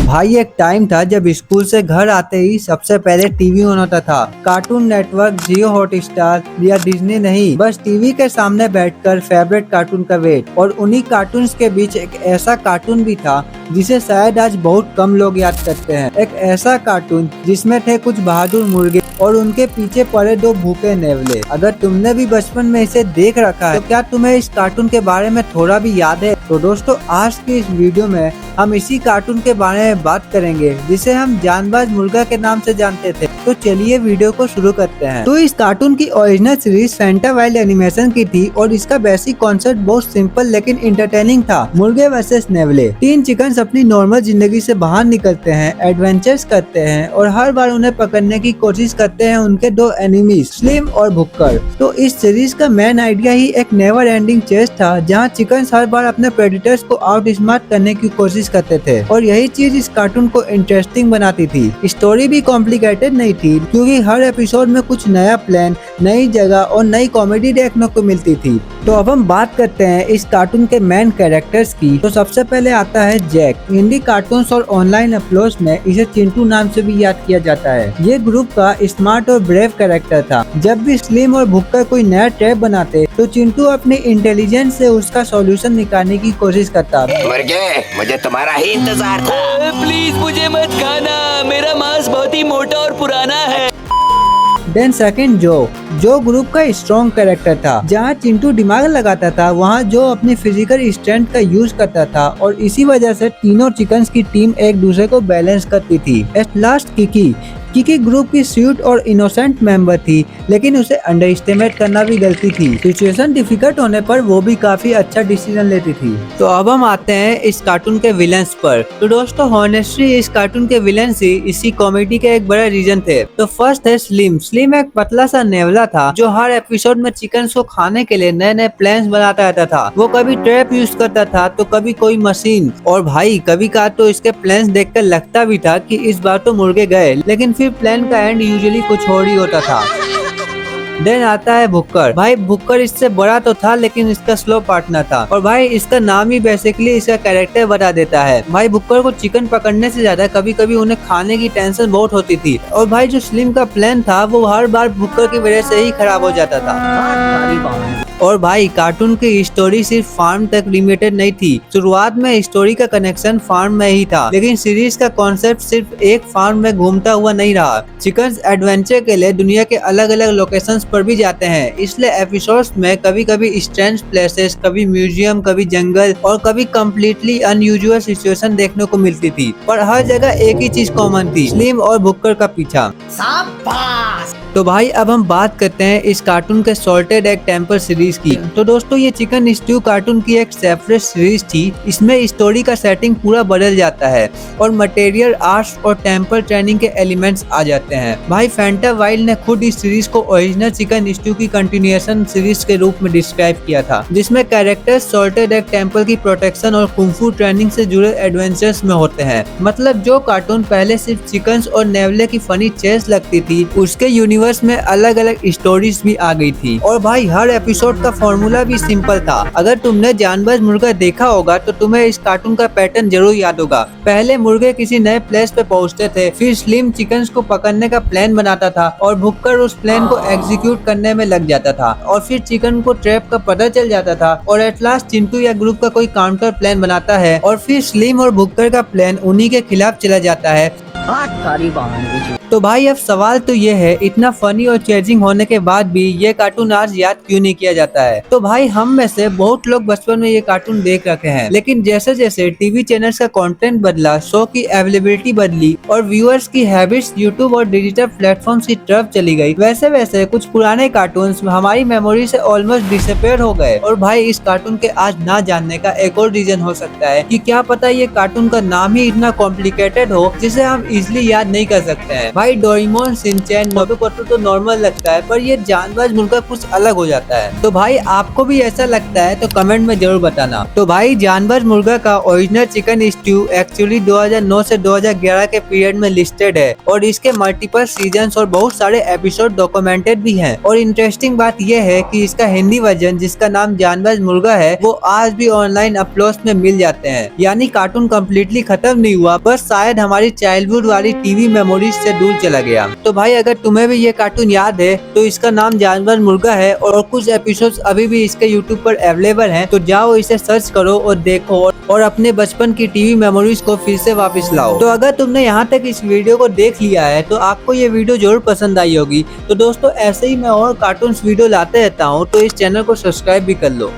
भाई एक टाइम था जब स्कूल से घर आते ही सबसे पहले टीवी ऑन होता था। कार्टून नेटवर्क, जियो हॉटस्टार या डिज्नी नहीं, बस टीवी के सामने बैठकर फेवरेट कार्टून का वेट। और उन्हीं कार्टून्स के बीच एक ऐसा कार्टून भी था जिसे शायद आज बहुत कम लोग याद करते हैं। एक ऐसा कार्टून जिसमें थे कुछ बहादुर मुर्गे और उनके पीछे पड़े दो भूखे नेवले। अगर तुमने भी बचपन में इसे देख रखा है तो क्या तुम्हें इस कार्टून के बारे में थोड़ा भी याद है? तो दोस्तों, आज की इस वीडियो में हम इसी कार्टून के बारे में बात करेंगे जिसे हम जानबाज मुर्गा के नाम से जानते थे। तो चलिए वीडियो को शुरू करते हैं। तो इस कार्टून की original series Fanta wild animation की थी और इसका बेसिक कॉन्सेप्ट बहुत सिंपल लेकिन इंटरटेनिंग था। मुर्गे वर्सेस नेवले। तीन चिकन्स अपनी नॉर्मल जिंदगी से बाहर निकलते हैं, एडवेंचर्स करते हैं और हर बार उन्हें पकड़ने की कोशिश करते हैं उनके दो एनिमीज स्लिम और भुक्कर। तो इस सीरीज का मेन आइडिया ही एक नेवर एंडिंग चेस था, जहाँ चिकन्स हर बार अपने प्रेडेटर्स को आउट स्मार्ट करने की कोशिश करते थे और यही चीज इस कार्टून को इंटरेस्टिंग बनाती थी। स्टोरी भी कॉम्प्लिकेटेड नहीं थी क्योंकि हर एपिसोड में कुछ नया प्लान, नई जगह और नई कॉमेडी देखने को मिलती थी। तो अब हम बात करते हैं इस कार्टून के मेन कैरेक्टर्स की। तो सबसे पहले आता है जैक। हिंदी कार्टून्स और ऑनलाइन अपलोड्स में इसे चिंटू नाम से भी याद किया जाता है। ये ग्रुप का स्मार्ट और ब्रेव कैरेक्टर था। जब भी स्लिम और भुक्कर कोई नया ट्रैप बनाते तो चिंटू अपनी इंटेलिजेंस से उसका सॉल्यूशन निकालने की कोशिश करता। मुझे तुम्हारा ही इंतजार था। प्लीज मुझे मत खाना, मेरा मांस बहुत ही मोटा और पुराना है। देन सेकंड जो ग्रुप का स्ट्रॉन्ग कैरेक्टर था। जहाँ चिंटू दिमाग लगाता था वहाँ जो अपनी फिजिकल स्ट्रेंथ का यूज करता था और इसी वजह से तीनों चिकन्स की टीम एक दूसरे को बैलेंस करती थी। एट लास्ट किकी ग्रुप की स्वीट और इनोसेंट मेंबर थी, लेकिन उसे अंडर एस्टिमेट करना भी गलती थी। सिचुएशन डिफिकल्ट होने पर वो भी काफी अच्छा डिसीजन लेती थी। तो अब हम आते हैं इस कार्टून के विलेंस पर। तो दोस्तों, हॉनेस्टली इस कार्टून के विलेंस ही इसी कॉमेडी के एक बड़ा रीजन थे। तो फर्स्ट है स्लिम। स्लिम एक पतला सा नेवला था जो हर एपिसोड में चिकन को खाने के लिए नए नए प्लान्स बनाता रहता था। वो कभी ट्रैप यूज करता था तो कभी कोई मशीन, और भाई कभी कहा तो इसके प्लान्स देखकर लगता भी था कि इस बार तो मुर्गे गए, लेकिन फिर प्लान का एंड यूजुअली कुछ और ही होता था। देन आता है भुक्कर। भाई भुक्कर इससे बड़ा तो था लेकिन इसका स्लो पार्टनर था, और भाई इसका नाम ही बेसिकली इसका कैरेक्टर बता देता है। भाई भुक्कर को चिकन पकड़ने से ज्यादा कभी कभी उन्हें खाने की टेंशन बहुत होती थी, और भाई जो स्लिम का प्लान था वो हर बार भुक्कर की वजह से ही खराब हो जाता था। और भाई कार्टून की स्टोरी सिर्फ फार्म तक लिमिटेड नहीं थी। शुरुआत में स्टोरी का कनेक्शन फार्म में ही था, लेकिन सीरीज का कॉन्सेप्ट सिर्फ एक फार्म में घूमता हुआ नहीं रहा। चिकन्स एडवेंचर के लिए दुनिया के अलग अलग लोकेशंस पर भी जाते हैं, इसलिए एपिसोड्स में कभी कभी स्ट्रेंज प्लेसेस, कभी म्यूजियम, कभी जंगल और कभी कम्प्लीटली अनयूजुअल सिचुएशन देखने को मिलती थी। पर हर जगह एक ही चीज कॉमन थी, स्लिम और भुक्कर का पीछा। तो भाई अब हम बात करते हैं इस कार्टून के सॉल्टेड एग टेम्पल सीरीज की। तो दोस्तों, ये चिकन स्ट्यू कार्टून की एक सेपरेट सीरीज थी। इसमें स्टोरी का सेटिंग पूरा बदल जाता है और मटेरियल, आर्ट्स और टेम्पल ट्रेनिंग के एलिमेंट्स आ जाते हैं। भाई फैंटा वाइल्ड ने खुद इस सीरीज को ओरिजिनल चिकन स्ट्यू की कंटिन्यूएशन सीरीज के रूप में डिस्क्राइब किया था, जिसमें कैरेक्टर्स सॉल्टेड एग टेम्पल की प्रोटेक्शन और कुंफू ट्रेनिंग से जुड़े एडवेंचर्स में होते हैं। मतलब जो कार्टून पहले सिर्फ चिकन्स और नेवले की फनी चेस लगती थी, उसके यूनिवर्स में अलग अलग स्टोरीज भी आ गई थी। और भाई हर एपिसोड का फॉर्मूला भी सिंपल था। अगर तुमने जानबाज मुर्गा देखा होगा तो तुम्हें इस कार्टून का पैटर्न जरूर याद होगा। पहले मुर्गे किसी नए प्लेस पे पहुंचते थे, फिर स्लिम चिकन्स को पकड़ने का प्लान बनाता था और भुक्कर उस प्लान को एग्जीक्यूट करने में लग जाता था, और फिर चिकन को ट्रैप का पता चल जाता था, और एट लास्ट चिंटू या ग्रुप का कोई काउंटर प्लान बनाता है, और फिर स्लिम और भुक्कर का प्लान उन्हीं के खिलाफ चला जाता है। तो भाई अब सवाल तो ये है, इतना फनी और चेजिंग होने के बाद भी ये कार्टून आज याद क्यों नहीं किया जाता है? तो भाई हम में से बहुत लोग बचपन में ये कार्टून देख रखे हैं, लेकिन जैसे जैसे टीवी चैनल्स का कंटेंट बदला, शो की अवेलेबिलिटी बदली और व्यूअर्स की हैबिट्स यूट्यूब और डिजिटल प्लेटफॉर्म्स की तरफ चली गई, वैसे वैसे कुछ पुराने कार्टून्स हमारी मेमोरी से ऑलमोस्ट डिसअपीयर हो गए। और भाई इस कार्टून के आज ना जानने का एक और रीजन हो सकता है कि क्या पता ये कार्टून का नाम ही इतना कॉम्प्लिकेटेड हो जिसे हम इजिली याद नहीं कर सकते हैं। भाई भाई डोरेमोन, शिनचैन, मोटू पतलू तो नॉर्मल लगता है, पर ये जानवर मुर्गा कुछ अलग हो जाता है। तो भाई आपको भी ऐसा लगता है तो कमेंट में जरूर बताना। तो भाई जानवर मुर्गा का ओरिजिनल चिकन स्ट्यू एक्चुअली 2009 से 2011 के पीरियड में लिस्टेड है और इसके मल्टीपल सीजन्स और बहुत सारे एपिसोड डॉक्यूमेंटेड भी हैं। और इंटरेस्टिंग बात यह है कि इसका हिंदी वर्जन जिसका नाम जानवर मुर्गा है वो आज भी ऑनलाइन अपलोड्स में मिल जाते हैं। यानी कार्टून कम्प्लीटली खत्म नहीं हुआ, बस शायद हमारी चाइल्डहुड वाली टीवी मेमोरीज से दूर चला गया। तो भाई अगर तुम्हें भी ये कार्टून याद है तो इसका नाम जानवर मुर्गा है और कुछ एपिसोड्स अभी भी इसके यूट्यूब पर अवेलेबल हैं, तो जाओ इसे सर्च करो और देखो और अपने बचपन की टीवी मेमोरीज को फिर से वापस लाओ। तो अगर तुमने यहाँ तक इस वीडियो को देख लिया है तो आपको ये वीडियो जरूर पसंद आई होगी। तो दोस्तों ऐसे ही मैं और कार्टून्स वीडियो लाते रहता हूँ, तो इस चैनल को सब्सक्राइब भी कर लो।